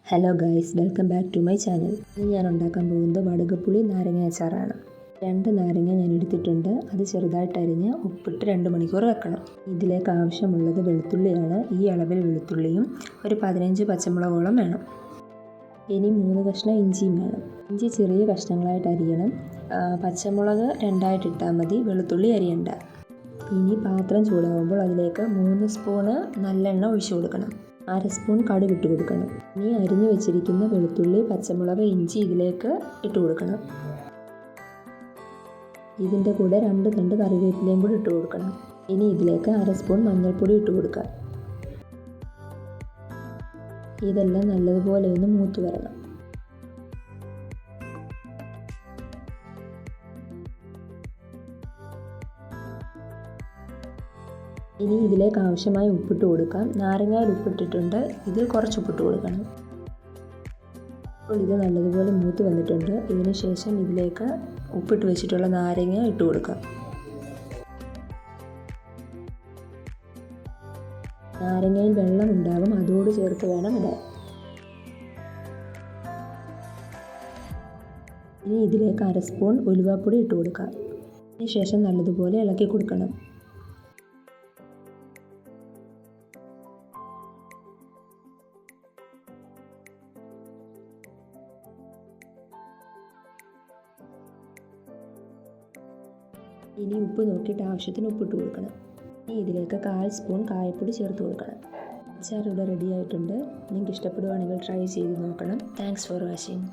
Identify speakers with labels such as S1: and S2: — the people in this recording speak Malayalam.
S1: Hello guys, welcome back to my channel. ഇന്ന് ഞാൻ ഉണ്ടാക്കാൻ പോകുന്നത് വടുകപ്പുളി നാരങ്ങ അച്ചാറാണ്. 2 നാരങ്ങ ഞാൻ എടുത്തിട്ടുണ്ട്. അത് ചെറുതായിട്ട് അരിഞ്ഞ് ഉപ്പിട്ട് 2 മണിക്കൂർ വെക്കണം. ഇതിലേക്ക് ആവശ്യമുള്ളത് വെളുത്തുള്ളിയാണ്. ഈ അളവിൽ വെളുത്തുള്ളിയും ഒരു 15 പച്ചമുളകോളം വേണം. ഇനി 3 കഷ്ണം ഇഞ്ചിയും വേണം. ഇഞ്ചി ചെറിയ കഷ്ണങ്ങളായിട്ട് അരിയണം. പച്ചമുളക് 2ആയിട്ട് ഇട്ടാൽ മതി, വെളുത്തുള്ളി അരിയണ്ട. ഇനി പാത്രം ചൂടാകുമ്പോൾ അതിലേക്ക് 3 സ്പൂണ് നല്ലെണ്ണ ഒഴിച്ചു കൊടുക്കണം. 1/2 സ്പൂൺ കടുക് ഇട്ട് കൊടുക്കണം. ഇനി അരിഞ്ഞു വെച്ചിരിക്കുന്ന വെളുത്തുള്ളി, പച്ചമുളക്, ഇഞ്ചി ഇതിലേക്ക് ഇട്ട് കൊടുക്കണം. ഇതിൻ്റെ കൂടെ 2 തണ്ട് കറിവേപ്പിലയും കൂടി ഇട്ട് കൊടുക്കണം. ഇനി ഇതിലേക്ക് 1/2 സ്പൂൺ മഞ്ഞൾപ്പൊടി ഇട്ട് കൊടുക്കുക. ഇതെല്ലാം നല്ലതുപോലെ ഒന്ന് മൂത്ത് വരണം. ഇനി ഇതിലേക്ക് ആവശ്യമായി ഉപ്പിട്ട് കൊടുക്കാം. നാരങ്ങയിൽ ഉപ്പിട്ടിട്ടുണ്ട്, ഇതിൽ കുറച്ച് ഉപ്പിട്ട് കൊടുക്കണം. അപ്പോൾ ഇത് നല്ലതുപോലെ മൂത്ത് വന്നിട്ടുണ്ട്. ഇതിന് ശേഷം ഇതിലേക്ക് ഉപ്പിട്ട് വെച്ചിട്ടുള്ള നാരങ്ങ ഇട്ട് കൊടുക്കാം. നാരങ്ങയിൽ വെള്ളം ഉണ്ടാകും, അതോട് ചേർത്ത് വേണം ഇടാൻ. ഇനി ഇതിലേക്ക് 1/2 സ്പൂൺ ഉലുവാപ്പൊടി ഇട്ട് കൊടുക്കാം. ഇതിന് ശേഷം നല്ലതുപോലെ ഇളക്കി കൊടുക്കണം. ഇനി ഉപ്പ് നോക്കിയിട്ട് ആവശ്യത്തിന് ഉപ്പിട്ട് കൊടുക്കണം. ഇനി ഇതിലേക്ക് 1/4 സ്പൂൺ കായപ്പൊടി ചേർത്ത് കൊടുക്കണം. അച്ചാർ ഇവിടെ റെഡി ആയിട്ടുണ്ട്. നിങ്ങൾക്ക് ഇഷ്ടപ്പെടുവാണെങ്കിൽ ട്രൈ ചെയ്ത് നോക്കണം. Thanks for watching.